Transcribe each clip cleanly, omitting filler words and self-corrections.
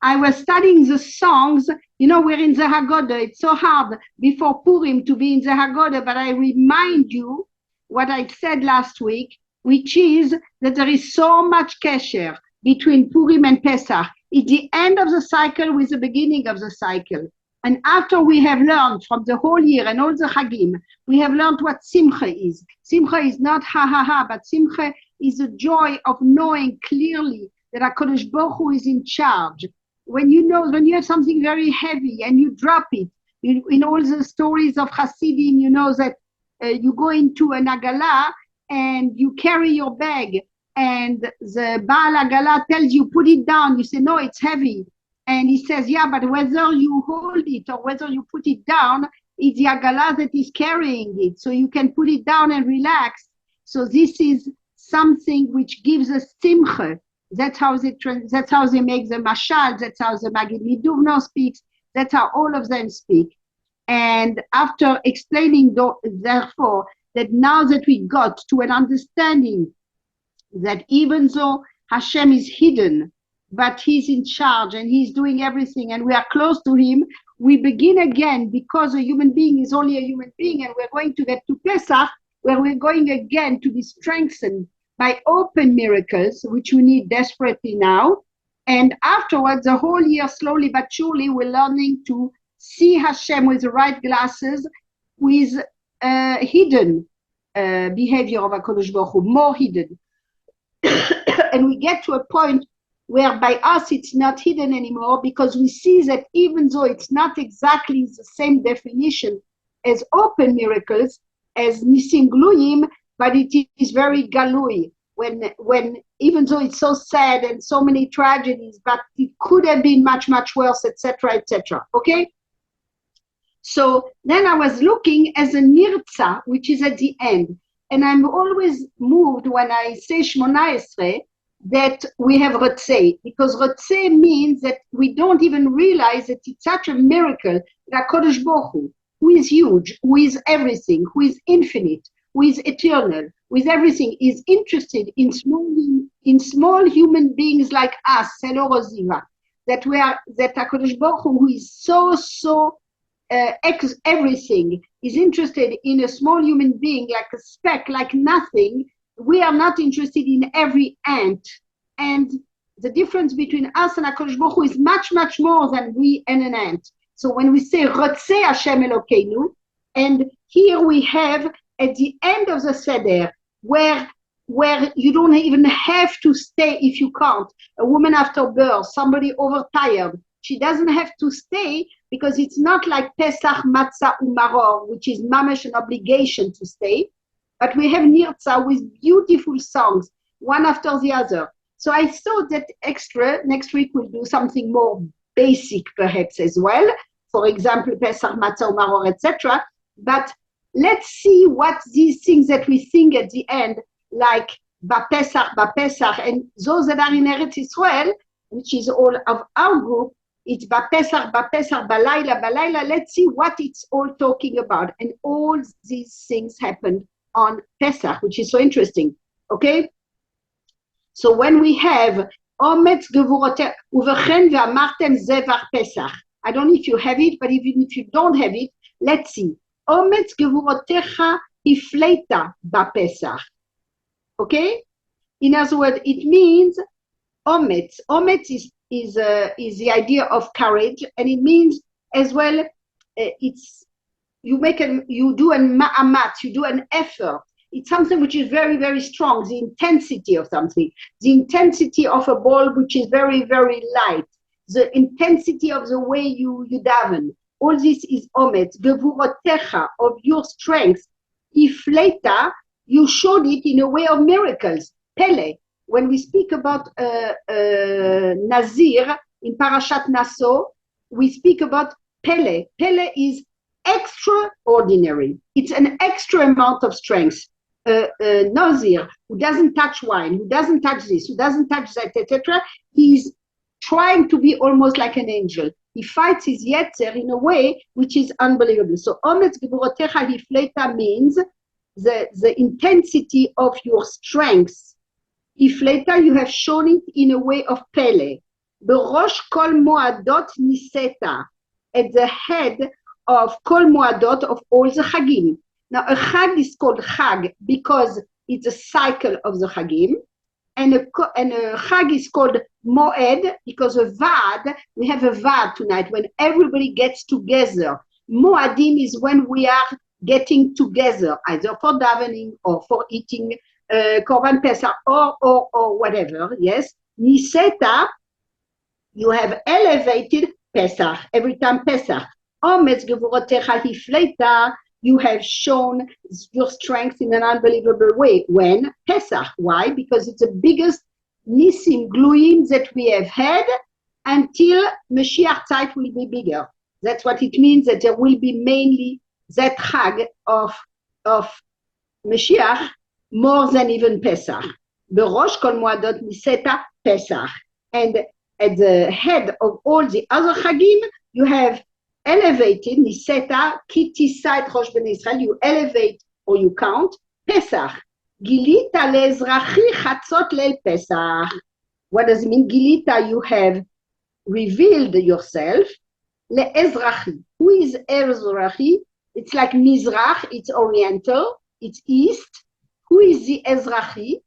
I was studying the songs. You know, we're in the Haggadah. It's so hard before Purim to be in the Haggadah, but I remind you what I said last week, which is that there is so much Kesher between Purim and Pesach. It's the end of the cycle with the beginning of the cycle. And after we have learned from the whole year and all the Hagim, we have learned what Simcha is. Simcha is not ha ha ha, but Simcha is the joy of knowing clearly that HaKadosh Baruch Hu is in charge. When you know, when you have something very heavy and you drop it, in all the stories of Hasidim, you know that you go into an Agala and you carry your bag and the Baal Agala tells you, put it down. You say, no, it's heavy. And he says, yeah, but whether you hold it or whether you put it down, it's the Agala that is carrying it. So you can put it down and relax. So this is something which gives us simcha. That's how they make the mashal. That's how the Maggid Miduvno speaks. That's how all of them speak. And after explaining, therefore, that now that we got to an understanding that even though Hashem is hidden, but he's in charge and he's doing everything and we are close to him, we begin again, because a human being is only a human being, and we're going to get to Pesach, where we're going again to be strengthened by open miracles, which we need desperately now. And afterwards, the whole year, slowly but surely, we're learning to see Hashem with the right glasses, with hidden behavior of HaKadosh Baruch Hu, more hidden. And we get to a point where by us it's not hidden anymore, because we see that even though it's not exactly the same definition as open miracles, as Nisim Gluyim, but it is very galui, when even though it's so sad and so many tragedies, but it could have been much, much worse, etc., etc. Okay? So then I was looking as a nirtza, which is at the end. And I'm always moved when I say Shmona Esrei that we have Rotzei, because Rotzei means that we don't even realize that it's such a miracle that HaKadosh Baruch Hu, who is huge, who is everything, who is infinite, who is eternal, who is everything, is interested in small human beings like us, Hello Rosiva, that HaKadosh Baruch Hu, who is so everything, is interested in a small human being like a speck, like nothing. We are not interested in every ant. And the difference between us and HaKadosh Baruch Hu is much, much more than we and an ant. So when we say Rotzei Hashem Elokeinu, and here we have at the end of the Seder, where you don't even have to stay if you can't. A woman after birth, somebody overtired, she doesn't have to stay, because it's not like Pesach, Matzah, Umaror, which is mamash an obligation to stay. But we have Nirtza with beautiful songs, one after the other. So I thought that next week we'll do something more basic perhaps as well. For example, Pesach, Matzah, Umaror, etc. But let's see what these things that we sing at the end, like Ba Pesach, and those that are in Eretz Israel, which is all of our group, it's Ba Pesach, Balayla. Let's see what it's all talking about. And all these things happened on Pesach, which is so interesting. Okay? So when we have Ometz Gevurotech, Uvechen ve'amartem Zevar Pesach. I don't know if you have it, but even if you don't have it, let's see. Ometz Gevurotecha Ifleita Ba Pesach. Okay? In other words, it means Ometz. Ometz is the idea of courage, and it means as well, you do an ma'amatz, you do an effort. It's something which is very, very strong, the intensity of something, the intensity of a ball which is very, very light, the intensity of the way you daven. All this is ometz, gevurotecha, of your strength. Ifleita, you showed it in a way of miracles. Pele, when we speak about Nazir in Parashat Naso, we speak about Pele. Pele is extraordinary. It's an extra amount of strength. Nazir, who doesn't touch wine, who doesn't touch this, who doesn't touch that, etc., he's trying to be almost like an angel. He fights his yetzer in a way which is unbelievable. So, Ometz Geburotecha Hifleta means the intensity of your strength. Ifleta, you have shown it in a way of Pele. בראש כל מועדות ניסית, at the head of כל מועדות of all the חגים. Now a chag is called chag because it's a cycle of the chagim, and a chag is called moed because a vad, we have a vad tonight when everybody gets together. Moadim is when we are getting together, either for davening or for eating korban pesach or whatever. Yes, niseta, you have elevated Pesach every time Pesach. Ometz gevurotecha hifleita, you have shown your strength in an unbelievable way. When? Pesach. Why? Because it's the biggest nisim gluim that we have had until Mashiach Zeit will be bigger. That's what it means, that there will be mainly that chag of Mashiach more than even Pesach. Berosh kol moadot niseta Pesach. And at the head of all the other chagim, you have elevated, niseta, ki tisait rosh bnei Israel, you elevate or you count, Pesach. Gilita le'ezrachi chatzot leil Pesach. What does it mean? Gilita, you have revealed yourself. Le'ezrachi. Who is Ezrachi? It's like Mizrach, it's Oriental, it's East. Who is the Ezrachi?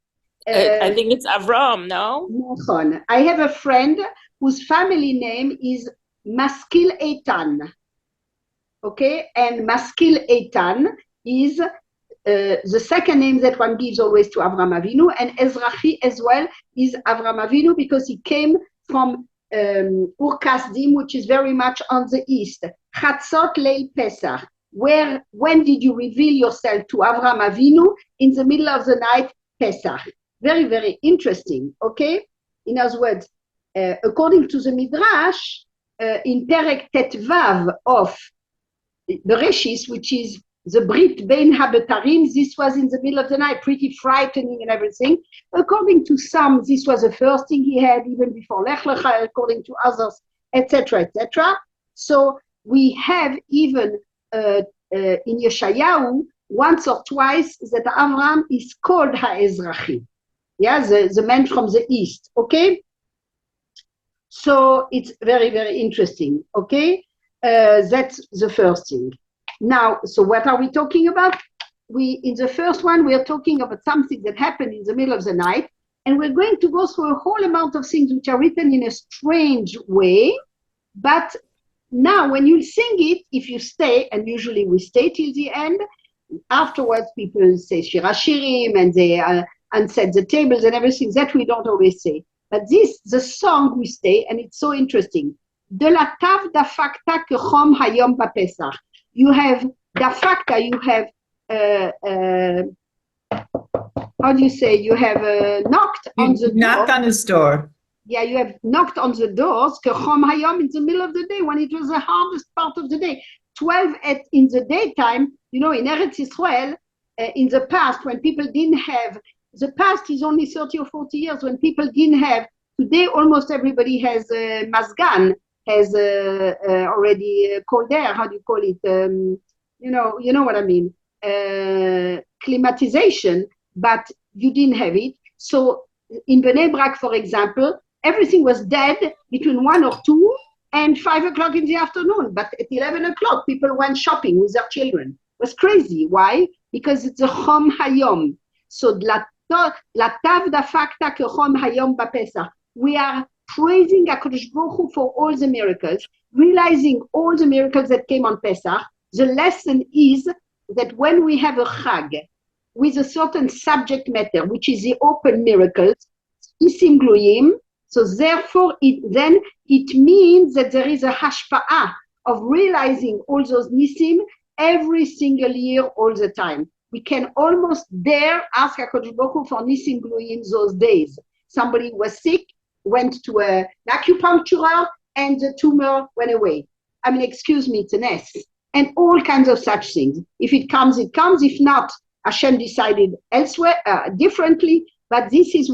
I think it's Avram, no? I have a friend whose family name is Maskil Eitan. Okay, and Maskil Eitan is the second name that one gives always to Avram Avinu, and Ezrachi as well is Avram Avinu because he came from Ur Kasdim, which is very much on the east. Chatzot Leil Pesach. When did you reveal yourself to Avram Avinu? In the middle of the night, Pesach. Very, very interesting, okay? In other words, according to the Midrash, in Perek Tetvav of Bereshis, which is the Brit Bein HaBetarim, this was in the middle of the night, pretty frightening and everything. According to some, this was the first thing he had even before Lech Lecha, according to others, etc., etc. So we have even in Yeshayahu, once or twice, that Avram is called HaEzrachi. Yeah, the man from the east, okay? So it's very, very interesting, okay? That's the first thing. Now, so what are we talking about? In the first one, we are talking about something that happened in the middle of the night, and we're going to go through a whole amount of things which are written in a strange way, but now when you sing it, if you stay, and usually we stay till the end, afterwards people say Shir HaShirim, and they unset the tables and everything, that we don't always say. But the song we stay, and it's so interesting. De la tav dafakta kechom hayom bapesach. You have dafakta, you have, how do you say, you have knocked on the door. Knocked on his door. Yeah, you have knocked on the doors, kechom hayom, in the middle of the day, when it was the hardest part of the day. 12 in the daytime, you know, in Eretz Israel, in the past, when people didn't have, the past is only 30 or 40 years when people didn't have, today almost everybody has Mazgan, has already cold air, how do you call it? You know what I mean, climatization, but you didn't have it. So in Bnei Brak, for example, everything was dead between 1 or 2 and 5 o'clock in the afternoon. But at 11 o'clock, people went shopping with their children. It was crazy. Why? Because it's a Chom Hayom. So La tav dafakta kechom hayom bapesach. We are praising HaKadosh Baruch Hu for all the miracles, realizing all the miracles that came on Pesach. The lesson is that when we have a chag with a certain subject matter, which is the open miracles, isim gluyim, so therefore it means that there is a hashpa'ah of realizing all those nisim every single year, all the time. We can almost dare ask HaKadosh Baruch Hu for nisim gluyim those days. Somebody was sick, went to an acupuncturist, and the tumor went away. I mean, excuse me, it's an S. And all kinds of such things. If it comes, it comes. If not, Hashem decided elsewhere, differently. But this is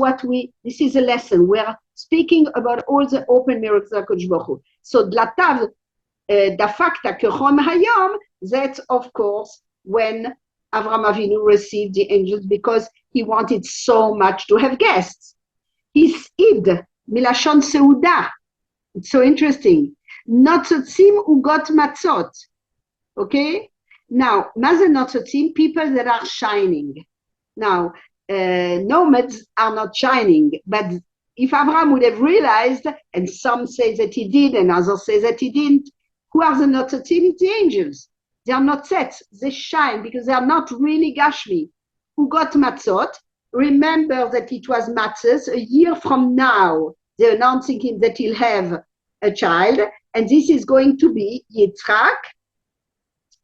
this is a lesson. We're speaking about all the open miracles of HaKadosh Baruch Hu. So, dlatav dafakta kechom hayom, that's of course when Avram Avinu received the angels because he wanted so much to have guests. His id, milashon seuda, It's so interesting. Notzotzim ugot matzot. Okay? Now, maze notzotzim, people that are shining. Now, nomads are not shining, but if Abraham would have realized, and some say that he did, and others say that he didn't, who are the notzotzim? It's the angels. They are not set. They shine because they are not really gashmi. Who got matzot? Remember that it was matzahs. A year from now, they're announcing him that he'll have a child, and this is going to be Yitzchak,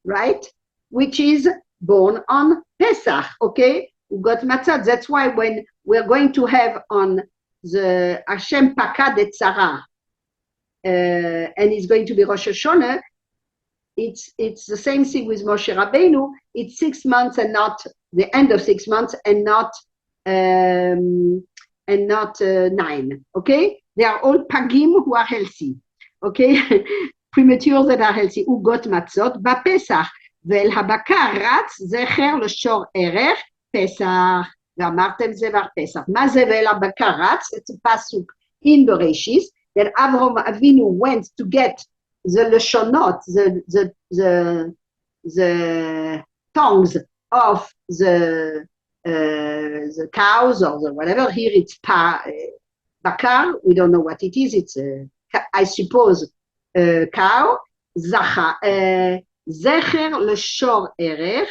right? Which is born on Pesach, okay? Who got matzot. That's why when we're going to have on the Hashem Pakad et Sarah, and it's going to be Rosh Hashanah, it's the same thing with Moshe Rabbeinu. It's 6 months and not the end of 6 months and not 9. Okay, they are all pagim who are healthy. Okay, premature that are healthy. Who got matzot bapesach vel habakar ratz zecher l'shor erech pesach ואמרתם זה בר פסח. מה זה vel habakar ratz? It's a pasuk in Bereshis that Avraham Avinu went to get the leshonot, the tongues of the cows or the whatever. Here it's bakar. We don't know what it is. It's I suppose cow. Zecher leshor erech.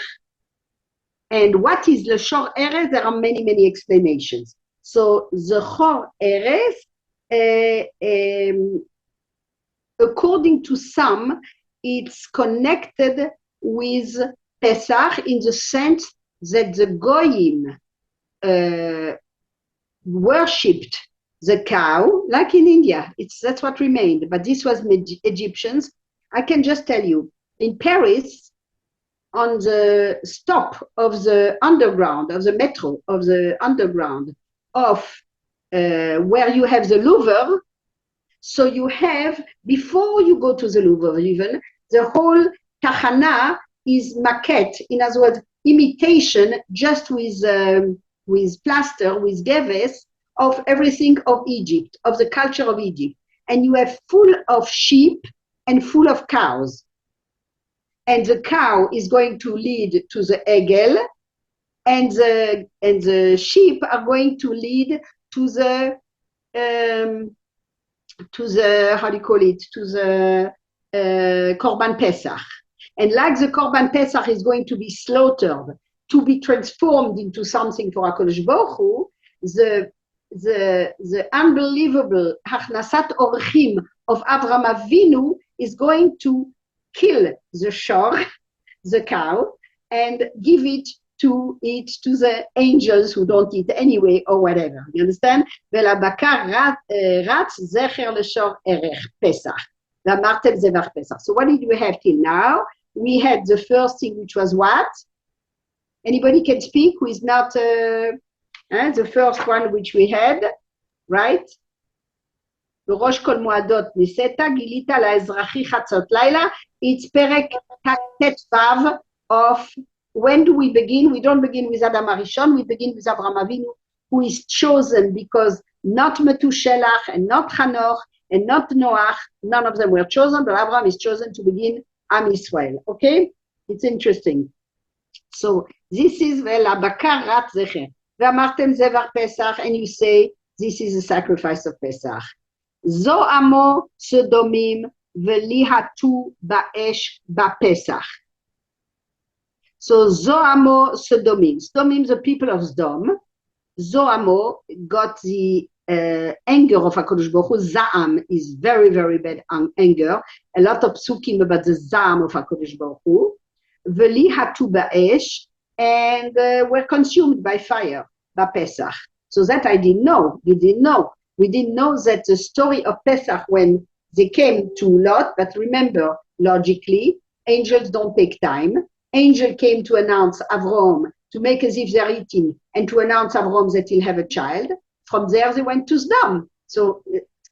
And what is leshor erech? There are many explanations. So zechor erech. According to some, it's connected with Pesach in the sense that the Goyim worshipped the cow, like in India. That's what remained, but this was Egyptians. I can just tell you, in Paris, on the stop of the underground, of the metro, of the underground, of where you have the Louvre. So you have, before you go to the Louvre even, the whole Tachana is maquette, in other words, imitation, just with plaster, with geves, of everything of Egypt, of the culture of Egypt. And you have full of sheep and full of cows. And the cow is going to lead to the egel, and the sheep are going to lead to the how do you call it? To the Korban Pesach. And like the Korban Pesach is going to be slaughtered to be transformed into something for HaKadosh Baruch Hu, the unbelievable Hachnasat Orchim of Avraham Avinu is going to kill the shor, the cow, and give it to the angels who don't eat anyway or whatever. You understand? ולבקר רץ זכר לשור ערך פסח. ואמרתם זה בר פסח. So what did we have till now? We had the first thing, which was what? Anybody can speak who is not the first one which we had, right? בראש כל מועדות ניסית, גילית לאזרחי חצות לילה. It's פרק ט"ו of when do we begin? We don't begin with Adam Arishon, we begin with Avraham Avinu, who is chosen because not Metushelach and not Hanoch and not Noach, none of them were chosen, but Abraham is chosen to begin Am Yisrael. Okay? It's interesting. So this is Velabakar Rat Zecher. Ve'amartem Zevar Pesach, and you say this is a sacrifice of Pesach. Zo amo Sodomim velihatu ba'esh ba'Pesach. So Zoamo Sodomim. Sodomim, the people of Sodom. Zoamo got the anger of HaKadosh Baruch Hu. Za'am is very, very bad anger. A lot of psukim about the Za'am of HaKadosh Baruch Hu. Veli hatu ba'esh, and were consumed by fire, ba'Pesach. So that I didn't know. You didn't know. We didn't know that the story of Pesach when they came to Lot, but remember, logically, angels don't take time. Angel came to announce Avram, to make as if they're eating, and to announce Avram that he'll have a child. From there, they went to Sodom. So,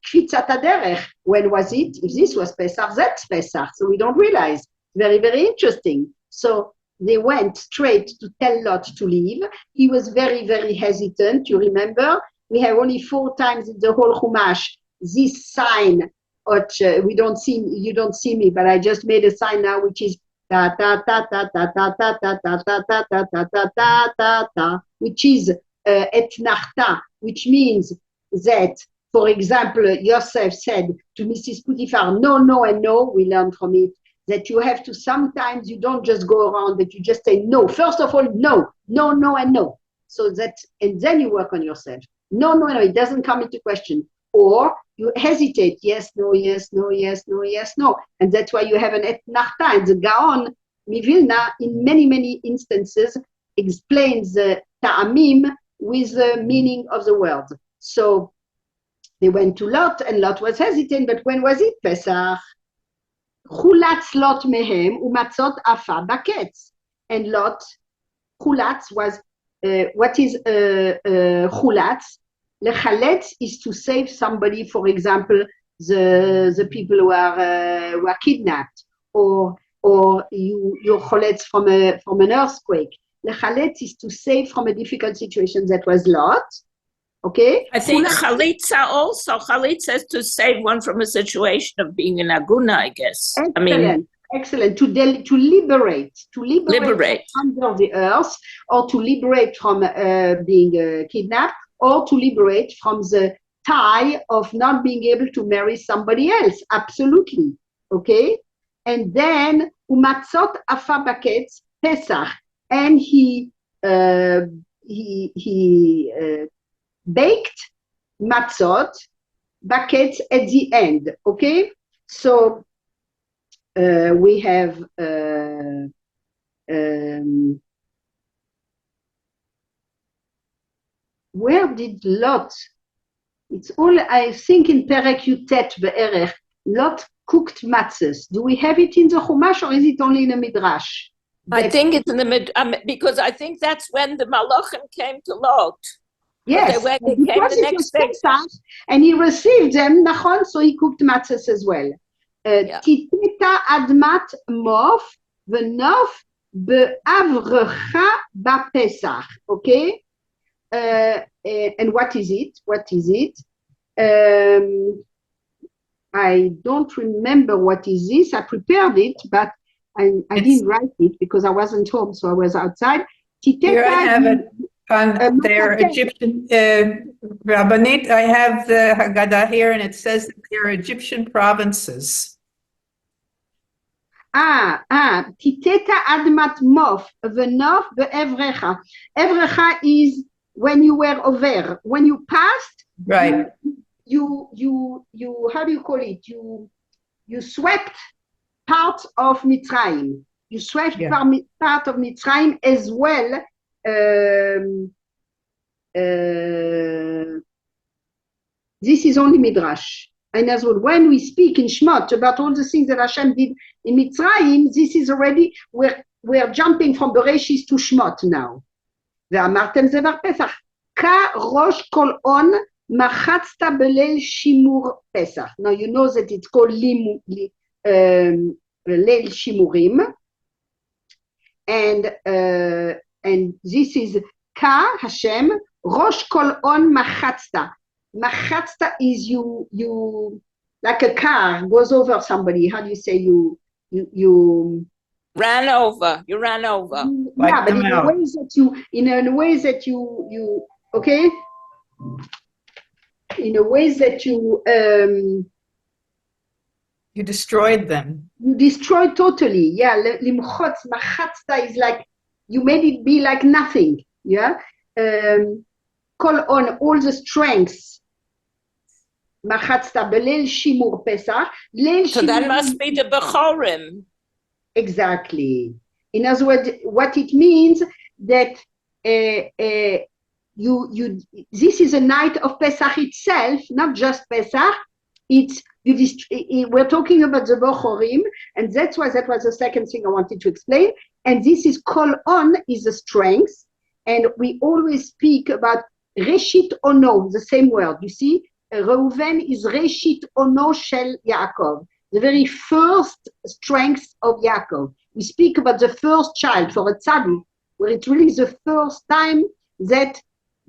Kfitzat Aderech, when was it? If this was Pesach, that's Pesach. So we don't realize. Very, very interesting. So they went straight to tell Lot to leave. He was very, very hesitant. You remember? We have only 4 times in the whole Chumash this sign we don't see, you don't see me, but I just made a sign now, which is ta ta ta ta ta ta ta ta ta ta ta ta ta ta ta ta ta, which is etnachta, which means that, for example, Yosef said to Mrs. Potiphar, no, no, and no. We learn from it that you have to, sometimes you don't just go around, but you just say no. First of all, no, no, no, and no. So that, and then you work on yourself. No, no, no, it doesn't come into question. Or you hesitate, yes, no, yes, no, yes, no, yes, no. And that's why you have an etnachta. And the Gaon, Mivilna, in many, many instances, explains the ta'amim with the meaning of the word. So they went to Lot, and Lot was hesitant, but when was it? Pesach. Chulatz Lot mehem umatzot afa baketz. And Lot, chulatz was, what is chulatz? Lechaletz is to save somebody, for example, the people who are kidnapped, or you're choletz from an earthquake. Lechaletz is to save from a difficult situation. That was Lot. Okay. I think chalitza also. Chalitza is to save one from a situation of being in aguna, I guess. Excellent. Excellent. To liberate under the earth, or to liberate from being kidnapped, or to liberate from the tie of not being able to marry somebody else. Absolutely. Okay? And then, umatzot afa baketz Pesach. And he baked matzot baketz at the end. Okay? So, we have where did Lot? It's all, I think, in Perek Yutet be'erech. Lot cooked matzahs. Do we have it in the Chumash, or is it only in the Midrash? I think it's in the because I think that's when the Malachim came to Lot. Yes, they came the next day, and he received them. Nachon, so he cooked matzahs as well. Titeta admat mof v'nof be'avrecha ba'Pesach. Okay. And what is it? I don't remember what is this. I prepared it, but I didn't write it because I wasn't home, so I was outside. Here I have it on their Egyptian Rabbanit. I have the Haggadah here, and it says that they're Egyptian provinces. Titeta admat mof v'nof be'evrecha. Evrecha is when you were over, when you passed, right? You how do you call it? You swept part of Mitzrayim. You swept part of Mitzrayim as well. This is only Midrash. And as well, when we speak in Shmot about all the things that Hashem did in Mitzrayim, this is already, we're jumping from Bereshis to Shmot now. ואמרתם זה בפסח, כראש כל און מחצת בליל שימור פסח. Now you know that it's called ליל שימורים, and this is Hashem, ראש כל און מחצת. מחצת is you like a car goes over somebody. How do you say you ran over. You ran over. Yeah, but in a way that you okay? In a way that you destroyed them. You destroyed totally. Yeah, limchotz, machatzta is like you made it be like nothing. Yeah, call on all the strengths. Machatzta belel shimur pesach. So that must be the Bechorim. Exactly. In other words, what it means that this is a night of Pesach itself, not just Pesach. We're talking about the Bechorim, and that was the second thing I wanted to explain. And this is Kol On is the strength, and we always speak about Reshit Ono, the same word. You see, Reuven is Reshit Ono Shel Yaakov, the very first strength of Yaakov. We speak about the first child for a tzaddik, where it's really the first time that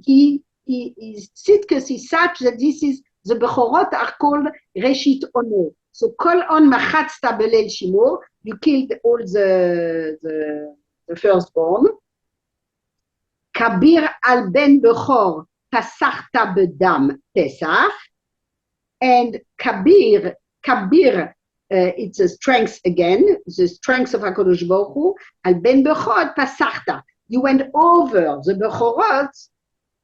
his tzidkus is such that this is The Bechorot are called Reshit Ono. So Kol On Machatzta Belel Shimur, you killed all the firstborn. Kabir al Ben Bechor Pasachta Bedam Pesach. And Kabir, it's a strength again, the strength of HaKadosh Baruch Hu. Al Ben Bechor Pasachta. You went over the Bechorot,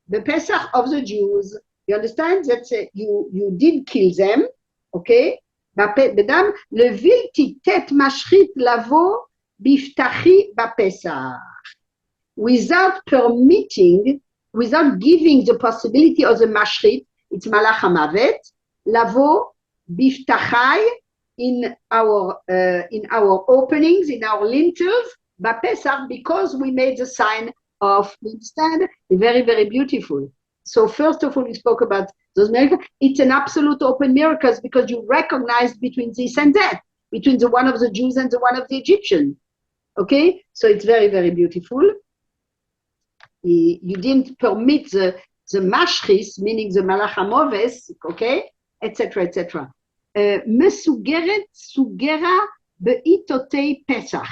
the Pesach of the Jews. You understand? That's you did kill them, okay? Bedam levil titet mashrit lavo biftachi bapesach. Without permitting, without giving the possibility of the mashrit, it's malach hamavet, lavo biftachai in our openings, in our lintels, bapesach, because we made the sign of, you understand? Very, very beautiful. So first of all, we spoke about those miracles. It's an absolute open miracles because you recognize between this and that, between the one of the Jews and the one of the Egyptian. Okay? So it's very, very beautiful. You didn't permit the mashris, meaning the malach hamoves, okay? Etc., etc. Mesugeret sugera beitotei Pesach.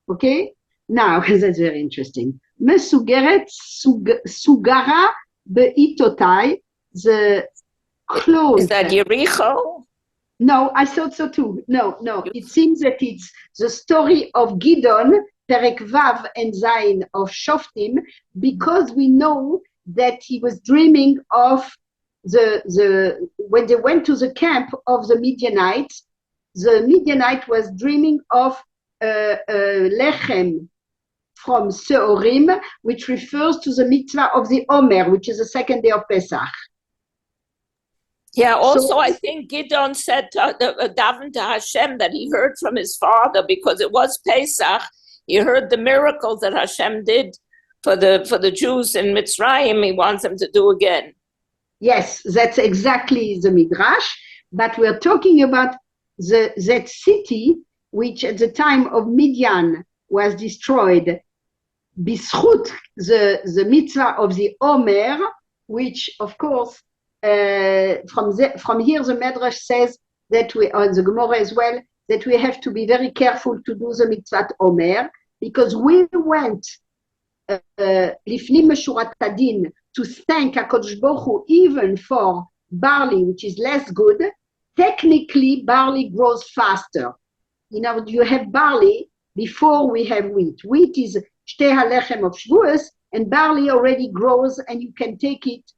Okay? Now, that's very interesting. Mesugeret sugara beitotai, the clothes. Is that Yericho? No, I thought so too. No. It seems that it's the story of Gideon, Perek Vav and Zayin of Shoftim, because we know that he was dreaming of when they went to the camp of the Midianites, the Midianite was dreaming of lechem from Seorim, which refers to the mitzvah of the Omer, which is the second day of Pesach. Yeah, also I think Gideon said, daven to Hashem, that he heard from his father, because it was Pesach. He heard the miracles that Hashem did for the Jews in Mitzrayim. He wants them to do again. Yes, that's exactly the Midrash. But we're talking about that city, which at the time of Midian was destroyed, Bischut, the mitzvah of the Omer, which of course, from here the Midrash says that we, on the Gemara as well, that we have to be very careful to do the mitzvah Omer, because we went lifnim meshurat hadin to thank HaKadosh Baruch Hu even for barley, which is less good. Technically, barley grows faster. You know, you have barley before we have wheat. Wheat is shtei halechem of Shavuos, and barley already grows, and you can take it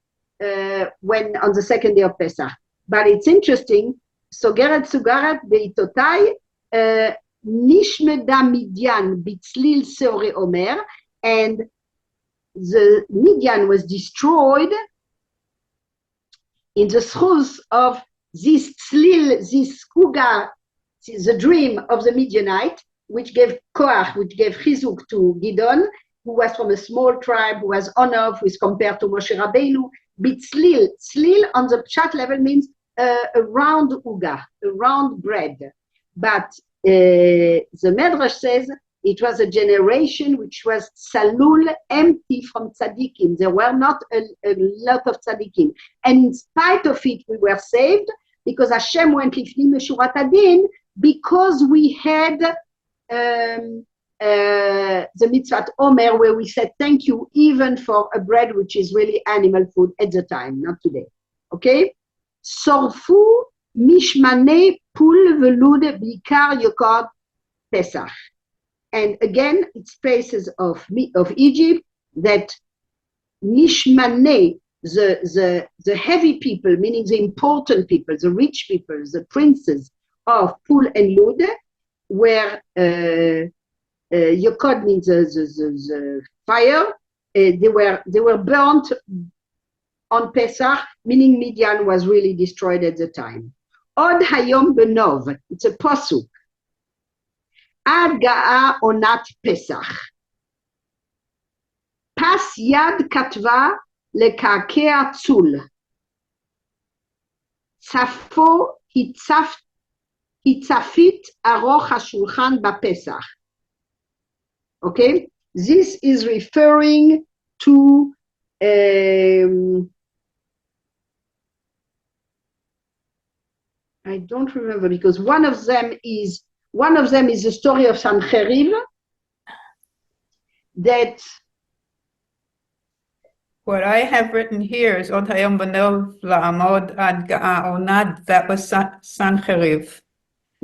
when on the second day of Pesach. But it's interesting. Sogeret sugaret beitotai nishmeda Midian bitzlil seore Omer, and the Midian was destroyed in the schus of this tzlil, this kuga, the dream of the Midianite, which gave koach, which gave chizuk to Gideon, who was from a small tribe, who was honored, who is compared to Moshe Rabbeinu. Bitzlil, tzlil on the pshat level means a round uga, a round bread. But the Medrash says it was a generation which was salul, empty from tzaddikim. There were not a lot of tzaddikim. And in spite of it, we were saved because Hashem went lifnim meshurat hadin, because we had the mitzvah Omer, where we said thank you even for a bread which is really animal food at the time, not today. Okay? Sorfu mishmane pul velud bikar yokod Pesach. And again, it's places of Egypt that mishmane, the heavy people, meaning the important people, the rich people, the princes of Pul and Lud, where Yokod means the fire. They were burnt on Pesach, meaning Midian was really destroyed at the time. Od Hayom Benov, it's a pasuk. Ad Ga'a Onat Pesach. Pas Yad Katva Lekakea Tzul. Tzafo Hitzafit Aroch HaShulchan BaPesach. Okay, this is referring to I don't remember because one of them is the story of Sancheriv that What I have written here is Od Hayom Banov La'amod Ad Ga'a Onad. That was Sancheriv.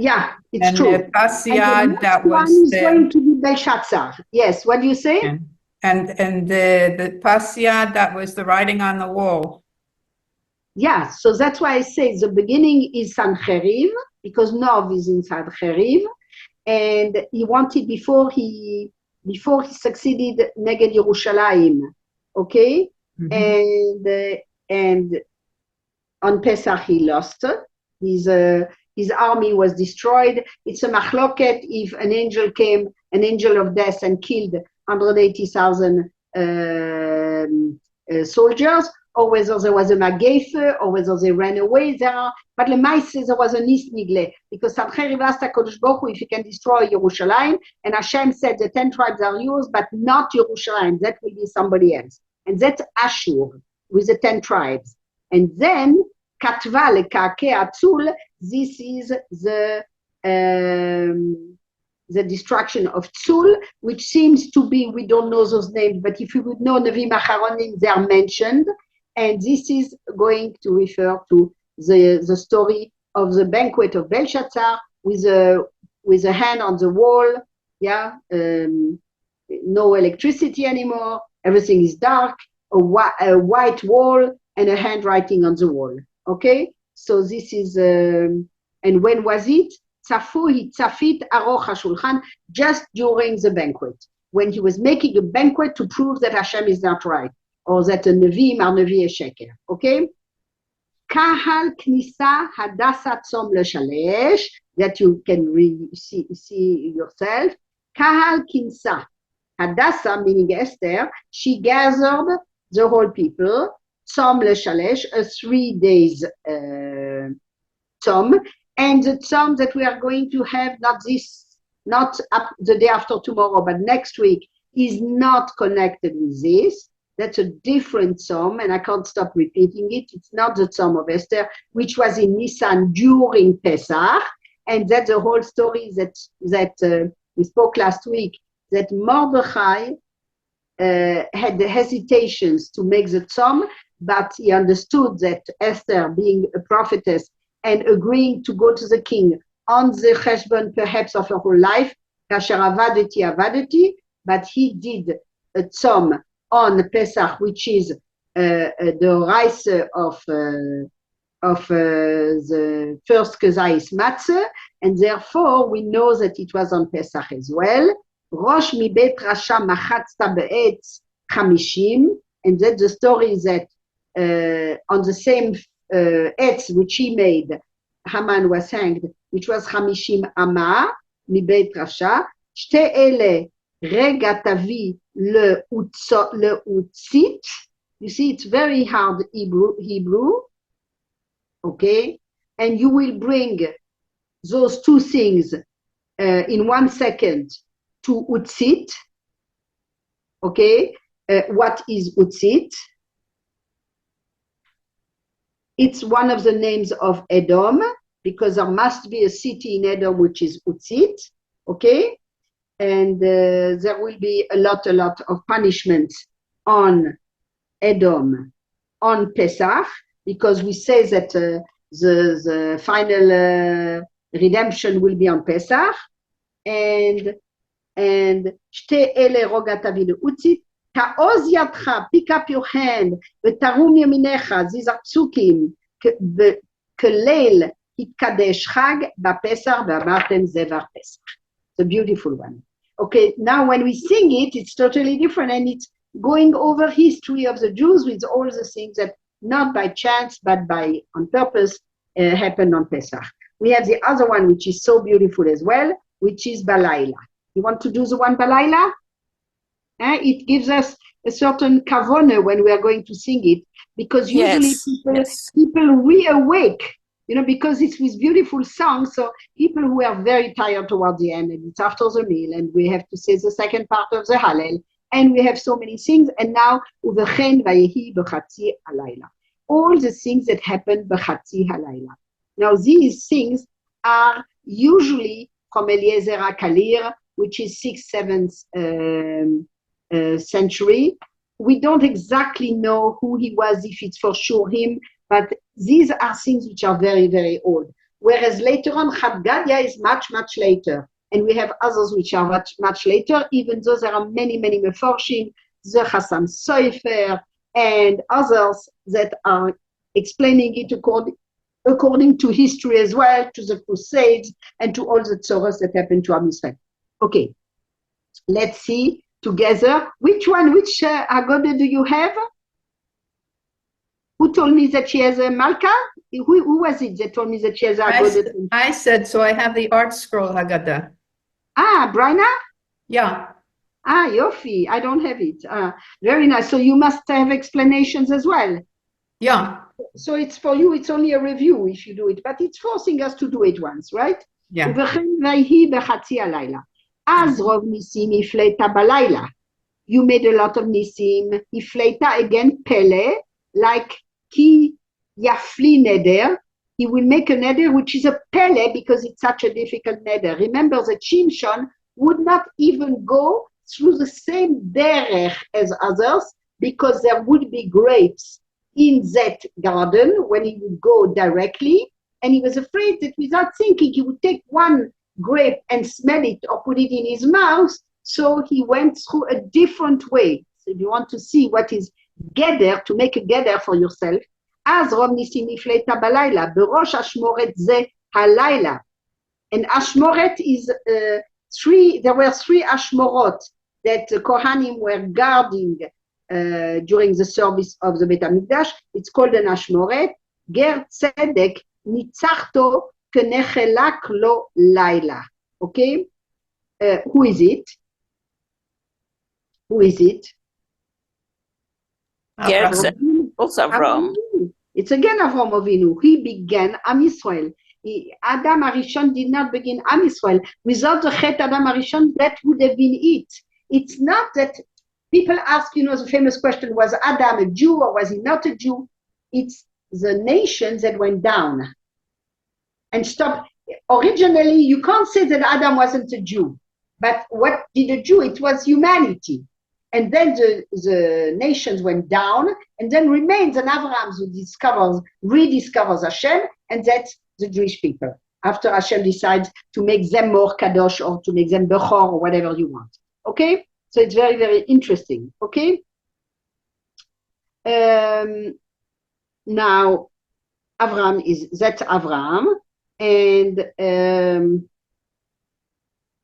yeah, it's And true. the And the Pasya, next that one was is going to be Belshazzar. Yes, what do you say? and the Pasya, that was the writing on the wall. Yeah, so that's why I say the beginning is Sancheriv, because Nov is in Sancheriv, and he wanted before he succeeded Neged Yerushalayim, okay? And on Pesach he lost. His army was destroyed. It's a machloket if an angel came, an angel of death, and killed 180,000 soldiers, or whether there was a magefe, or whether they ran away there. But Lemaise, there was a nis nigle, because Sancheriv asked HaKadosh Baruch Hu if he can destroy Yerushalayim, and Hashem said the 10 tribes are yours, but not Yerushalayim. That will be somebody else. And that's Ashur, with the 10 tribes. And then, Katva lekake atzul, this is the destruction of Tzul, which seems to be, we don't know those names, but if you would know Nevi'im Acharonim, they are mentioned. And this is going to refer to the story of the banquet of Belshazzar with a hand on the wall, yeah, no electricity anymore, everything is dark, a white wall, and a handwriting on the wall. Okay, so this is, and when was it? Tzafit aroch hashulchan, just during the banquet, when he was making a banquet to prove that Hashem is not right, or that the Nevi'im are Nevi'e Sheker. Okay? Kahal knisa hadasa tzom l'shalesh, that you can see yourself. Kahal kinsa hadasa, meaning Esther, she gathered the whole people. Tzom l'shalesh, a 3 days tzom, and the tzom that we are going to have, not up the day after tomorrow, but next week, is not connected with this. That's a different tzom, and I can't stop repeating it. It's not the tzom of Esther, which was in Nisan during Pesach, and that's the whole story that we spoke last week, that Mordechai had the hesitations to make the tzom, but he understood that Esther, being a prophetess and agreeing to go to the king on the cheshbon perhaps of her whole life, kasher avadeti, but he did a tzom on Pesach, which is the rice of the first kezayis matzah, and therefore we know that it was on Pesach as well. Rosh mibet rasha machatzta be'etz chamishim, and that's the story that on the same etz which he made, Haman was hanged, which was chamishim ama mibet rasha. Shte ele rega tavi le utzit. You see, it's very hard Hebrew. Okay, and you will bring those two things in 1 second to utzit. Okay, what is utzit? It's one of the names of Edom, because there must be a city in Edom which is utzit. Okay, and there will be a lot of punishment on Edom on Pesach, because we say that the final redemption will be on Pesach, and shte ele rogatavi utzit, ta'oz yadcha, pick up your hand, v'tarum yaminecha, these are psukim, keleil hitkadesh chag ba'pesach v'amartem zevar pesach. It's a beautiful one. Okay, now when we sing it, it's totally different, and it's going over history of the Jews with all the things that not by chance, but on purpose, happened on Pesach. We have the other one, which is so beautiful as well, which is Balayla. You want to do the one Balayla? It gives us a certain kavona when we are going to sing it, because usually people reawake, because it's with beautiful songs. So people who are very tired towards the end, and it's after the meal, and we have to say the second part of the Hallel, and we have so many things, and now uvechen vayehi b'chatzi halayla. All the things that happened b'chatzi halayla. Now, these things are usually from Eliezer HaKalir, which is 6th, 7th century. We don't exactly know who he was, if it's for sure him, but these are things which are very, very old. Whereas later on, Chadgadia is much, much later. And we have others which are much, much later, even though there are many, many Meforshim, the Chassam Sofer, and others that are explaining it according to history as well, to the Crusades, and to all the Tzoros that happened to Am Yisrael. Okay, let's see together. Which Haggadah do you have? Who told me that she has a Malka? Who was it that told me that she has a Haggadah? I said, so I have the Art Scroll Haggadah. Ah, Brina? Yeah. Ah, Yofi, I don't have it. Very nice. So you must have explanations as well. Yeah. So it's for you, it's only a review if you do it, but it's forcing us to do it once, right? Yeah. Az rov nisim ifleita balayla. You made a lot of nisim. Ifleita again pele, like ki yafli neder. He will make a neder which is a pele because it's such a difficult neder. Remember that Shimshon would not even go through the same derech as others because there would be grapes in that garden when he would go directly, and he was afraid that without thinking he would take one grape and smell it or put it in his mouth, so he went through a different way. So if you want to see what is geder, to make a geder for yourself, אז רוב ניסים נפלטה בלילה, בראש אשמורת זה הלילה. And Ashmoret is there were 3 Ashmorot that the Kohanim were guarding during the service of the Beit HaMikdash. It's called an Ashmoret. Ger Tzedek nitzachto kenechelak lo laila. Okay? Who is it? Who is it? Yes, also Avram. It's again Avram Avinu. He began Am Yisrael. Adam Arishon did not begin Am Yisrael. Without the Chet Adam Arishon, that would have been it. It's not that people ask, the famous question, was Adam a Jew or was he not a Jew? It's the nations that went down and stopped. Originally, you can't say that Adam wasn't a Jew. But what did a Jew? It was humanity. And then the nations went down, and then remains an Abraham who rediscovers Hashem, and that's the Jewish people. After Hashem decides to make them more kadosh or to make them bechor or whatever you want. Okay? So it's very, very interesting. Okay? Now, that's Abraham, and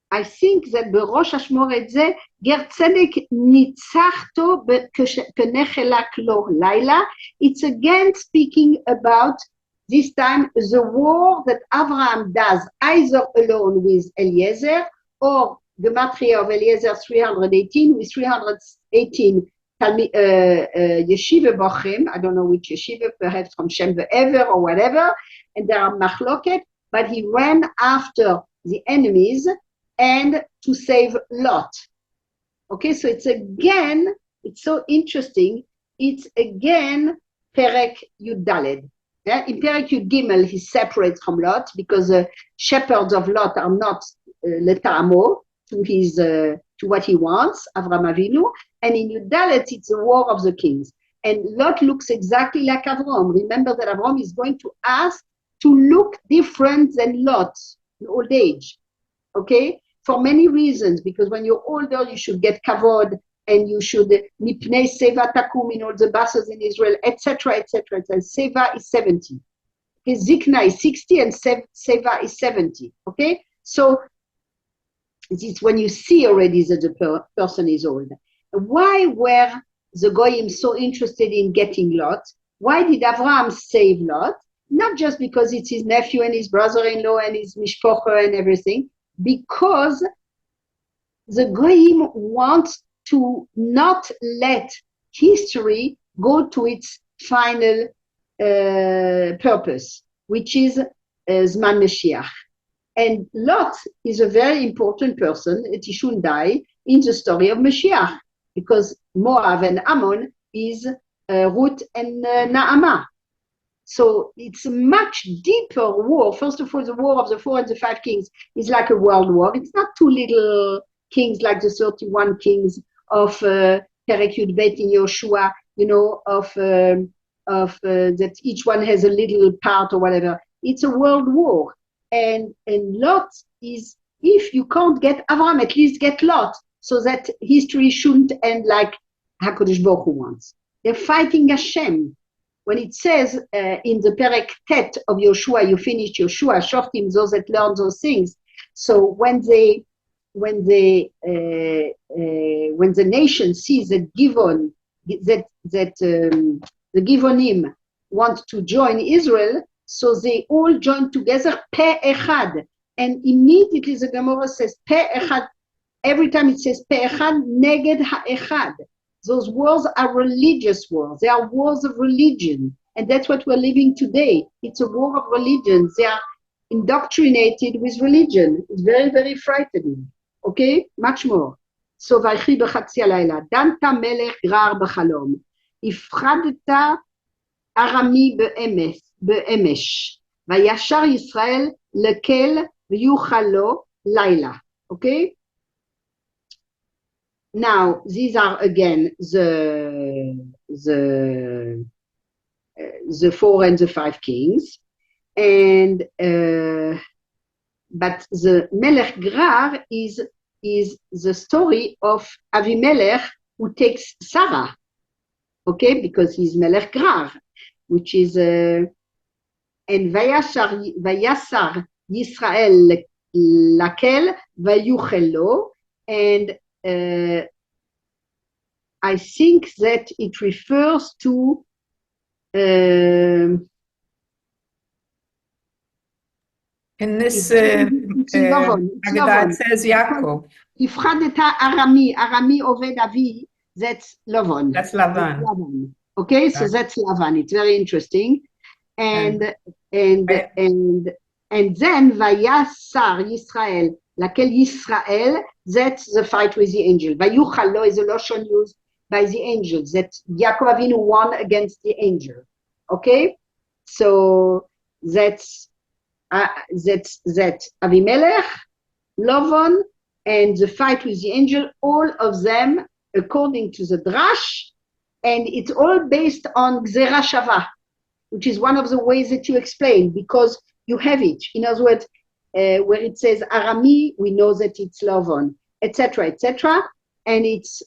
I think that בראש אשמורת זה, גר צדק ניצחתו כנחלק לו לילה. It's again speaking about this time the war that Abraham does either alone with Eliezer or Gematria of Eliezer 318 with 318 Yeshiva Bochem, I don't know which Yeshiva, perhaps from Shem Ve'ever or whatever, and there are machloket, but he ran after the enemies and to save Lot. Okay, so it's so interesting. It's again Perek Yud Daled. Yeah? In Perek Yud Gimel, he separates from Lot because the shepherds of Lot are not letamo to what he wants, Avraham Avinu. And in Yud Daled, it's the war of the kings. And Lot looks exactly like Avram. Remember that Avram is going to ask to look different than Lot in old age. Okay? For many reasons, because when you're older, you should get kavod, and you should mipnei seva takum in all the bases in Israel, etc., etc. And seva is 70. Okay, zikna is 60, and seva is 70. Okay, so it's when you see already that the person is old. Why were the goyim so interested in getting Lot? Why did Avraham save Lot? Not just because it's his nephew and his brother-in-law and his mishpocha and everything, because the goyim want to not let history go to its final purpose, which is Zman Mashiach. And Lot is a very important person, Tishun Dai, in the story of Mashiach, because Moab and Ammon is Ruth and Naamah. So it's a much deeper war. First of all, the war of the 4 and the 5 kings is like a world war. It's not 2 little kings like the 31 kings of Perek Yud Bet in Yoshua, that each one has a little part or whatever. It's a world war. And Lot is, if you can't get Avram, at least get Lot, so that history shouldn't end like HaKadosh Baruch Hu wants. They're fighting Hashem. When it says in the Perek Tet of Yoshua, you finished Yoshua, Shoftim, those that learn those things. So when the nation sees that Givon, the Givonim want to join Israel, so they all join together, Pe Echad. And immediately the Gemara says, Pe Echad. Every time it says Pe Echad, Neged HaEchad. Those wars are religious wars. They are wars of religion. And that's what we're living today. It's a war of religion. They are indoctrinated with religion. It's very, very frightening. Okay? Much more. So, ויחי בחצי הלילה. דנת מלך גרר בחלום. הפחדת ארמי באמש. וישר ישראל לקל ויוכל לו לילה. Okay? Now, these are again the 4 and the 5 kings, and but the Melech Grar is the story of Avimelech who takes Sarah, okay, because he's Melech Grar, which is and Vayasar Yisrael lakel vayuchel lo, and I think that it refers to in this Haggadah it says Yaakov. Ifradeta Arami Oved Avi, that's Lavan. That's Lavan. Okay, so that's Lavan. It's very interesting. And then Vayasar Yisrael, laquelle Yisrael, that's the fight with the angel. Vayuchal lo is a lotion used by the angels, that Yaakov Avinu won against the angel. Okay, so that's Avimelech, Lavan, and the fight with the angel. All of them, according to the Drash, and it's all based on Gzera Shava, which is one of the ways that you explain, because you have it. In other words, where it says Arami, we know that it's Lavan, etc., etc., and it's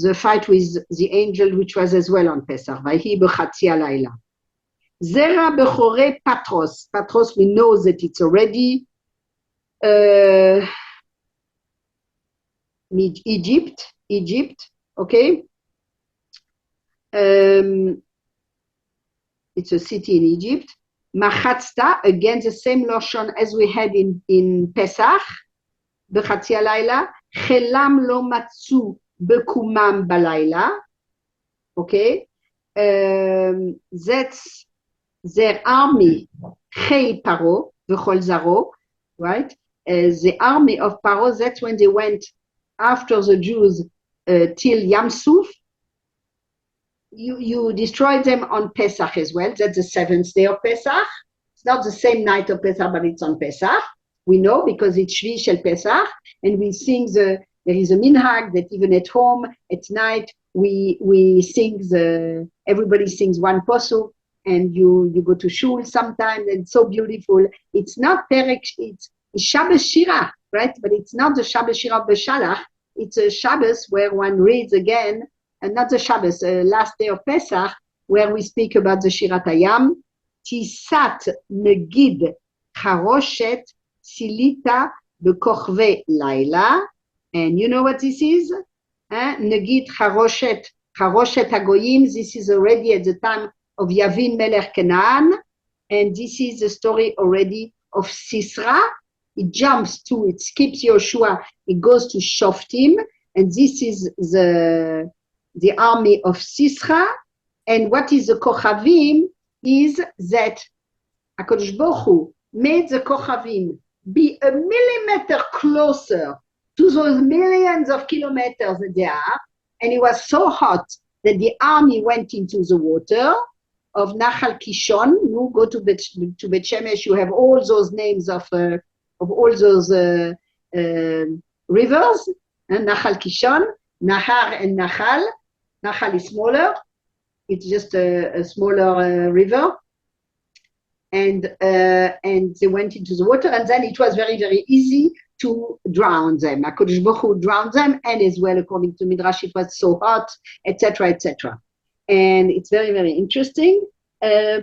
the fight with the angel, which was as well on Pesach. Vayhi b'chatzi halayla. Zera bechore Patros. Patros, we know that it's already Egypt. Okay. It's a city in Egypt. Machatzta, again the same lotion as we had in Pesach. B'chatzi halayla. Chelam lo matzu bekumam balayla. Okay. That's their army, Chei Paro, v'chol zaro, right? The army of Paro, that's when they went after the Jews till Yam Suf. You destroyed them on Pesach as well. That's the 7th day of Pesach. It's not the same night of Pesach, but it's on Pesach. We know because it's Shvi Shel Pesach, and we sing there is a minhag that even at home at night we sing everybody sings one posuk, and you go to shul sometimes, and it's so beautiful. It's not Perek, it's Shabbos Shira, right? But it's not the Shabbos Shira of Beshalach. It's a Shabbos where one reads again, and not the Shabbos, last day of Pesach, where we speak about the Shirat Hayam. Tisat negid charoshet silita bekochve laila. And you know what this is? Negid charoshet hagoyim. This is already at the time of Yavin Melech Canaan, and this is the story already of Sisra. It jumps to, it skips Yoshua, it goes to Shoftim, and this is the army of Sisra. And what is the Kochavim is that HaKadosh Baruch Hu made the Kochavim be a millimeter closer to those millions of kilometers that they are, and it was so hot that the army went into the water of Nachal Kishon. You go to Bet Shemesh, you have all those names of all those rivers, Nachal Kishon, Nahar and Nachal. Nachal is smaller. It's just a smaller river. And they went into the water, and then it was very, very easy to drown them. HaKadosh Baruch Hu drowned them, and as well, according to Midrash, it was so hot, etc., etc. And it's very, very interesting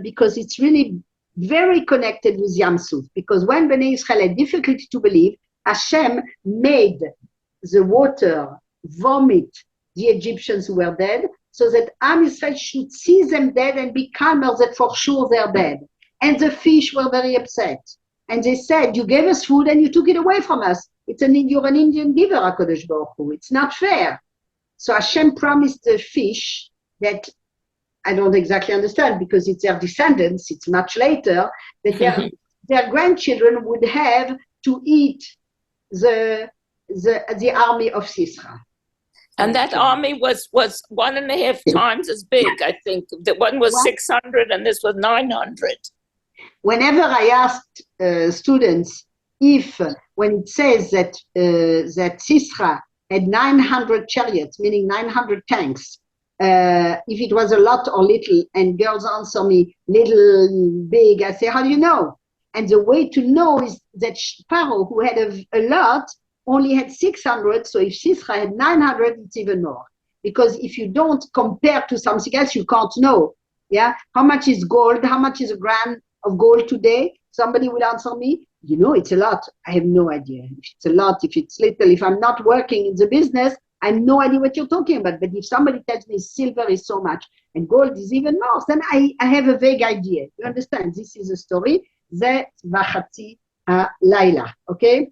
because it's really very connected with Yam Suf. Because when Bnei Israel had difficulty to believe, Hashem made the water vomit the Egyptians who were dead, so that Am Israel should see them dead and be calmer that for sure they're dead. And the fish were very upset. And they said, you gave us food and you took it away from us. You're an Indian giver, HaKadosh Baruch Hu. It's not fair. So Hashem promised the fish that, I don't exactly understand because it's their descendants, it's much later, that their grandchildren would have to eat the army of Sisera. And that army was 1.5 times as big, I think. The one was 600 and this was 900. Whenever I asked students if, when it says that Sisera had 900 chariots, meaning 900 tanks, if it was a lot or little, and girls answer me, little, big, I say, how do you know? And the way to know is that Pharaoh, who had a lot, only had 600, so if Sisera had 900, it's even more. Because if you don't compare to something else, you can't know. Yeah, how much is gold? How much is a gram of gold today? Somebody will answer me, you know, it's a lot. I have no idea. If it's a lot, if it's little, if I'm not working in the business, I have no idea what you're talking about. But if somebody tells me silver is so much and gold is even more, then I have a vague idea. You understand? This is a story. Ze vachatzi laila. Okay?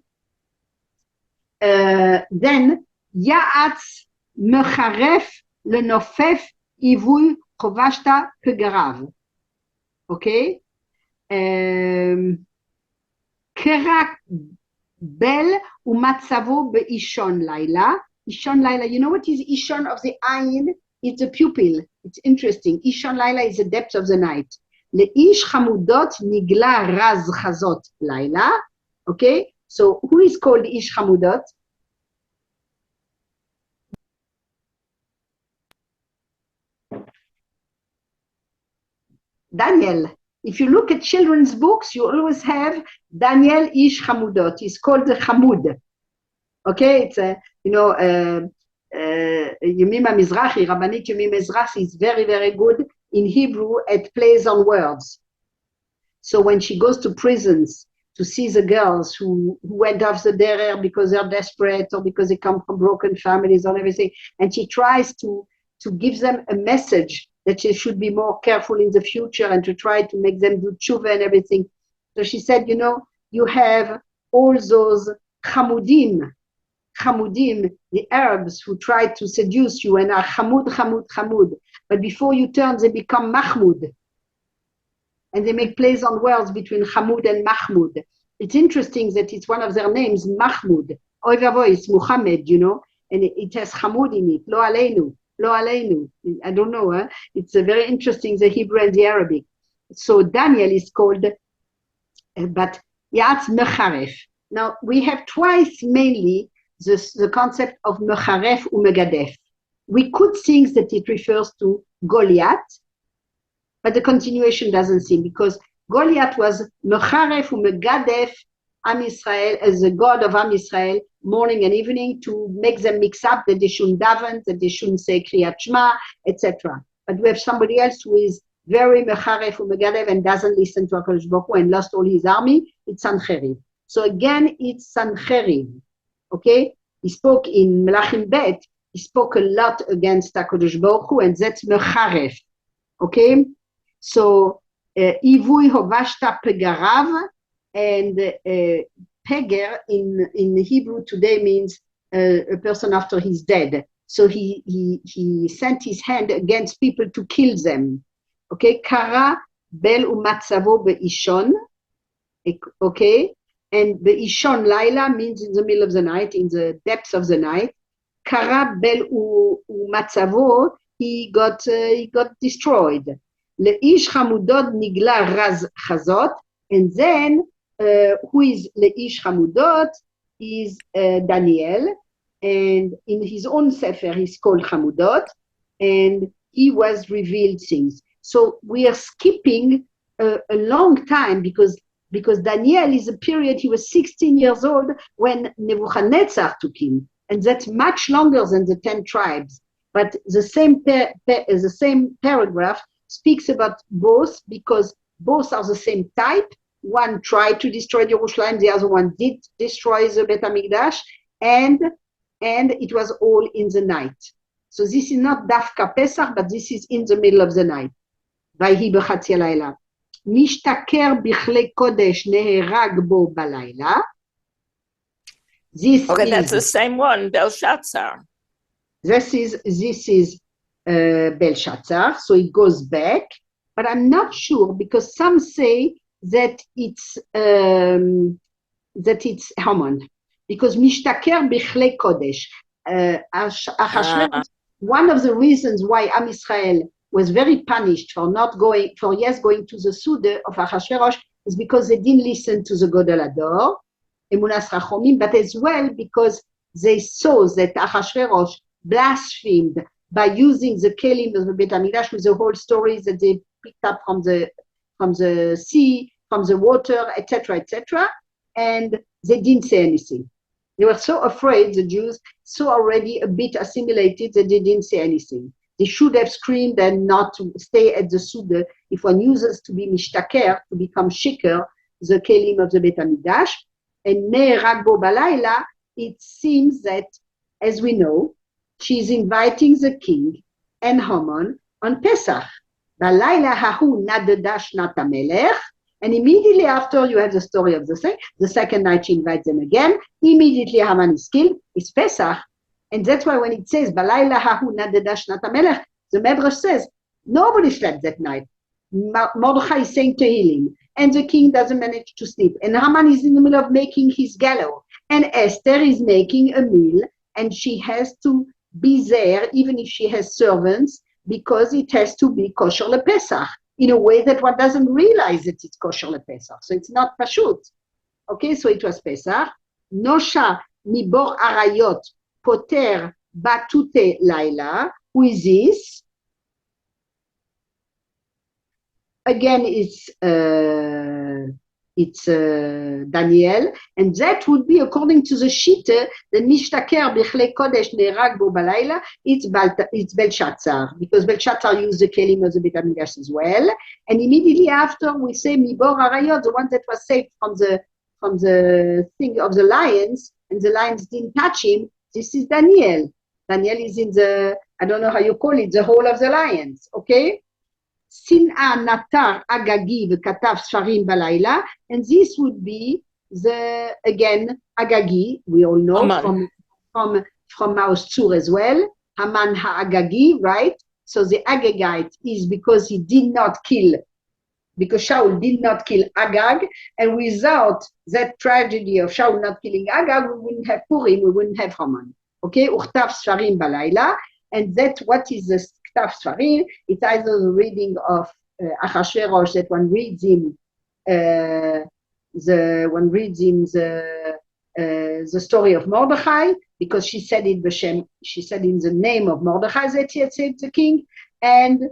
Then, Ya'atz mecharef lenofef ivui chovashta pegarav. Okay? Kerak bel umatzavo beishon laila. Ishon laila, you know what is ishon of the ayin? It's a pupil. It's interesting. Ishon laila is the depth of the night. Leish chamudot nigla raz chazot laila. Okay? So who is called Ish Chamudot? Daniel. If you look at children's books, you always have Daniel Ish Chamudot. He's called the Chamud. Okay, it's Yemima Mizrahi, Rabbanit Yemima Mizrahi is very, very good in Hebrew at plays on words. So when she goes to prisons to see the girls who went off the derrière because they're desperate or because they come from broken families or everything, and she tries to give them a message that they should be more careful in the future and to try to make them do tshuva and everything. So she said, you know, you have all those chamudim, the Arabs who try to seduce you and are chamud. But before you turn, they become Mahmud. And they make plays on words between Hamud and Mahmud. It's interesting that it's one of their names, Mahmud. Oy vavoy, it's Muhammad, you know, and it has Hamud in it. Lo aleinu. I don't know. Huh? It's very interesting, the Hebrew and the Arabic. So Daniel is called, but Ya'atz Mecharef. Now, we have twice mainly the concept of Mecharef u'Megadef. We could think that it refers to Goliath, but the continuation doesn't seem, because Goliath was Mecharef u'Megadef Am Yisrael, as the God of Am Yisrael, morning and evening, to make them mix up, that they shouldn't daven, that they shouldn't say Kriyat Shema, etc. But we have somebody else who is very Mecharef u'Megadef and doesn't listen to HaKadosh Baruch Hu and lost all his army. It's Sancheriv. So again, it's Sancheriv. Okay? He spoke in Melachim Bet, he spoke a lot against HaKadosh Baruch Hu, and that's Mecharef. Okay? So, Ivui Hovashta Pegarav, and Peger in Hebrew today means a person after he's dead. So he sent his hand against people to kill them. Okay? Kara bel umatzavo beishon. Okay? And beishon laila means in the middle of the night, in the depths of the night. Kara bel umatzavo he got destroyed. Leish Hamudot Nigla Raz Chazot, and then who is Leish Hamudot is Daniel, and in his own sefer he's called Hamudot, and he was revealed things. So we are skipping a long time because Daniel is a period, he was 16 years old when Nebuchadnezzar took him, and that's much longer than the 10 tribes. But the same paragraph speaks about both because both are the same type. One tried to destroy Jerusalem, the other one did destroy the Bet HaMikdash, and it was all in the night. So this is not Dafka Pesach, but this is in the middle of the night. Vayhi b'chatzi halayla. Mishtaker bichle kodesh neherag bo balayla. That's the same one, Belshazzar. This is Belshazzar, so it goes back, but I'm not sure because some say that it's Haman, because Mishtaker bichle kodesh. One of the reasons why Am Israel was very punished for going to the Suda of Achashverosh is because they didn't listen to the Godel Adar, Emunas Rachomim, but as well because they saw that Achashverosh blasphemed by using the kelim of the Bet HaMikdash with the whole stories that they picked up from the sea, from the water, etc., and they didn't say anything. They were so afraid, the Jews, so already a bit assimilated that they didn't say anything. They should have screamed and not to stay at the Suda if one uses to be mishtaker, to become shiker, the kelim of the Bet HaMikdash. And Ne'erag bo balayla, it seems that, as we know, she's inviting the king and Haman on Pesach. Balayla hahu nadada shnat hamelech. And immediately after you have the story of the second night she invites them again, immediately Haman is killed, it's Pesach. And that's why when it says, Balayla hahu nadada shnat hamelech, the Medrash says, nobody slept that night. Mordechai is saying Tehillim, and the king doesn't manage to sleep. And Haman is in the middle of making his gallows. And Esther is making a meal, and she has to be there, even if she has servants, because it has to be kosher lePesach, in a way that one doesn't realize that it's kosher lePesach. So it's not pashut. Okay, so it was Pesach. Nosha mibor arayot poter batute laila. Who is this? Again, it's Daniel, and that would be according to the Shitte, the Mishtaker bichle kodesh ne'erag bo balayla. It's Belshazzar, because Belshazzar used the kelim of the Bet HaMikdash as well. And immediately after, we say Mibor Harayot, the one that was saved from the thing of the lions, and the lions didn't touch him. This is Daniel. Daniel is in the, I don't know how you call it, the hole of the lions. Okay. Sin'a natar agagi v'katav sfarim balayla, and this would be the again agagi. We all know Haman. from Maoz Tzur as well. Haman ha'agagi, right? So the Agagite is because he did not kill, because Shaul did not kill Agag, and without that tragedy of Shaul not killing Agag, we wouldn't have Purim, we wouldn't have Haman. Okay, uchtav sfarim balayla, and that what is the Ktav Sfarim? It's either the reading of Achashverosh that one reads him the story of Mordechai, because she said in the name of Mordechai that he had saved the king, and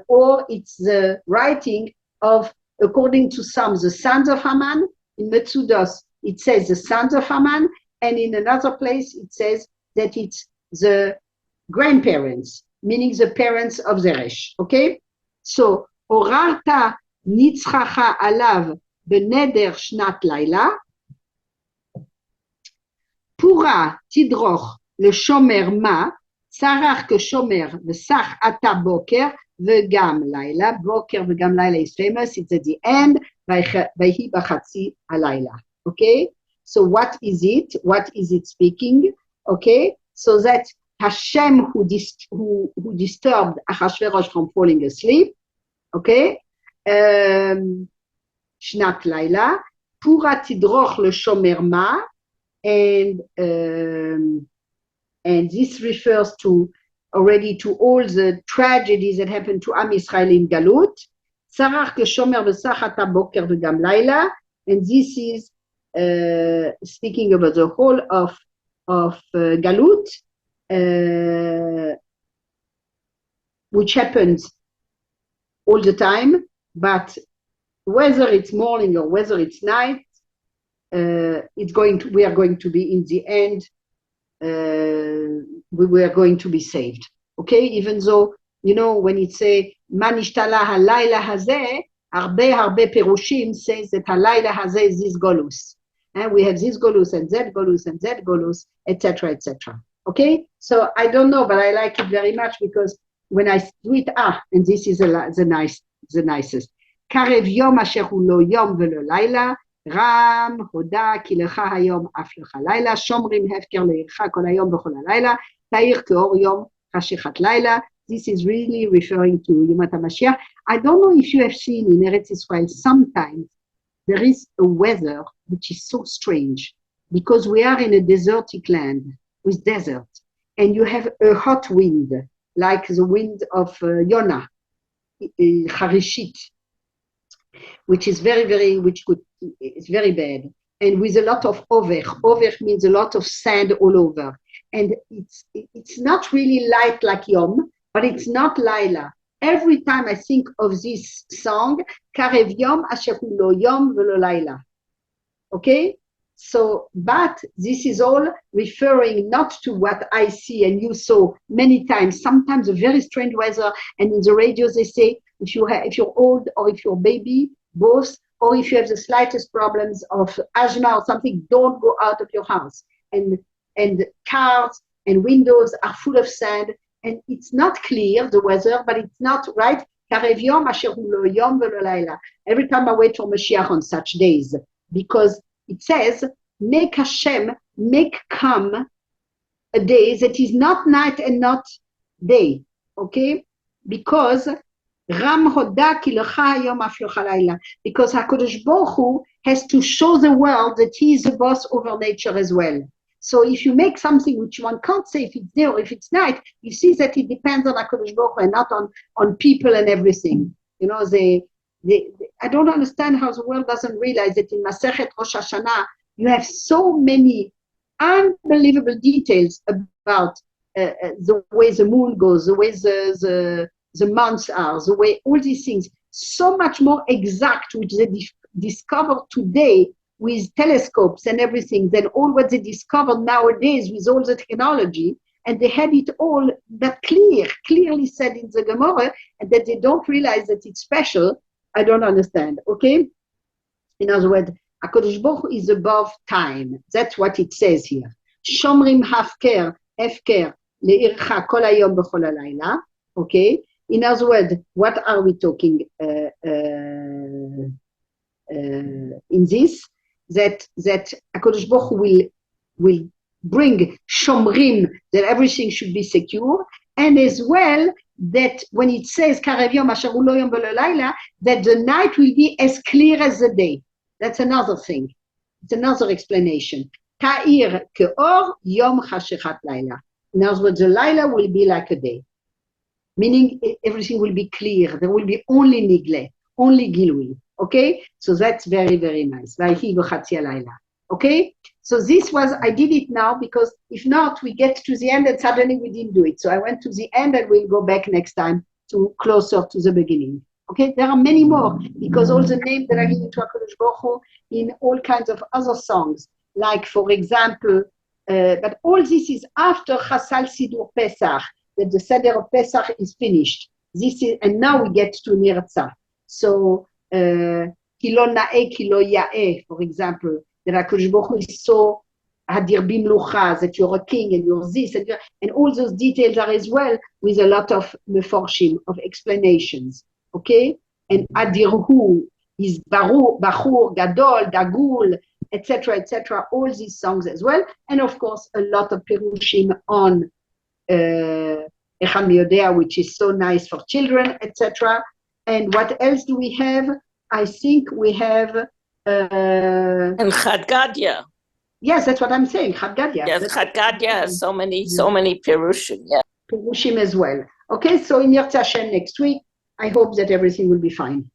or it's the writing of, according to some, the sons of Haman. In Metzudos it says the sons of Haman, and in another place it says that it's the grandparents, meaning the parents of Zeresh. Okay? So, Orarta nitzchacha alav beneder shnat laila, Pura tidroch le shomer ma, sarach ke shomer v'sach ata boker v'gam laila. Boker v'gam laila is famous, it's at the end, vayhi b'chatzi halayla. Okay? So what is it? What is it speaking? Okay? So that Hashem who disturbed Achashverosh from falling asleep, okay? Shnat Laila, Pura Tidroch le Shomer Ma, and this refers to already to all the tragedies that happened to Am Yisrael in Galut. Tzarach keshomer v'sachat boker v'gam laila, and this is speaking about the whole of Galut, which happens all the time, but whether it's morning or whether it's night, we are going to be in the end. We are going to be saved. Okay, even though when it say manishtala halayla hazeh, harbe perushim says that halayla hazeh is this golus, and we have this golus and that golus and that golus, etc., etc. Okay, so I don't know, but I like it very much because when I do it, and this is the nicest. Karev yom asher hu lo yom velo laila. רם, הודה, כי לך היום אף לך לילה, שומרים הפקר לעירך כל היום בכל הלילה, תאיר כאור יום חשכת לילה. This is really referring to Yom HaMashiach. I don't know if you have seen in Eretz Israel, sometimes there is a weather which is so strange, because we are in a desertic land with desert, and you have a hot wind, like the wind of Yonah, Harishit, which is it's very bad, and with a lot of over. Over means a lot of sand all over, and it's not really light like Yom, but it's not Laila. Every time I think of this song, Karev Yom asher hu lo Yom velo Laila. Okay, so but this is all referring not to what I see and you saw many times. Sometimes a very strange weather, and in the radio they say if you're old or if you're baby, both, or if you have the slightest problems of asthma or something, don't go out of your house. And cars and windows are full of sand, and it's not clear, the weather, but it's not right. Karev yom asher hu lo yom velo laila. Every time I wait for Mashiach on such days, because it says, make Hashem, make come a day that is not night and not day, okay? Because Ram hoda ki lecha hayom af lecha laila. Because HaKadosh Baruch Hu has to show the world that he is the boss over nature as well. So if you make something which one can't say if it's day or if it's night, you see that it depends on HaKadosh Baruch Hu and not on people and everything. I don't understand how the world doesn't realize that in Masechet Rosh Hashanah, you have so many unbelievable details about the way the moon goes, the way the months are, the way all these things, so much more exact, which they discovered today with telescopes and everything, than all what they discovered nowadays with all the technology. And they had it all that clearly said in the Gemara, and that they don't realize that it's special. I don't understand, okay? In other words, HaKadosh Baruch Hu is above time. That's what it says here. Shomrim hefker le'ircha kol hayom b'chol halayla, okay? In other words, what are we talking in this? That HaKadosh Baruch Hu will bring shomrim, that everything should be secure, and as well that when it says karev yom asher hu lo yom velo laila, that the night will be as clear as the day. That's another thing. It's another explanation. Ta'ir ke'or yom chashechat laila. In other words, the laila will be like a day, meaning everything will be clear. There will be only nigle, only gilui. Okay, so that's very, very nice. Okay, so this was, I did it now because if not, we get to the end and suddenly we didn't do it. So I went to the end and we'll go back next time to closer to the beginning. Okay, there are many more because all the names that are given to HaKadosh Baruch Hu in all kinds of other songs, like for example, but all this is after Chasal Sidur Pesach, that the Seder of Pesach is finished. This is, and now we get to Nirtzah. So, Kilo Na'e, Kilo Ya'e, for example, that HaKadosh Baruch Hu is so Hadir Bimlucha, that you're a king and you're this, and all those details are as well with a lot of meforshim, of explanations, okay? And Adirhu is Bachur, Gadol, Dagul, etc., all these songs as well, and of course a lot of Pirushim on Echad Miyodea, which is so nice for children, etc. And what else do we have? I think we have... and Chad Gadya. Yes, that's what I'm saying, Chad Gadya. Yes, Chad Gadya has so many Pirushim, yeah. Purushim as well. Okay, so in Yirtzeh Hashem next week, I hope that everything will be fine.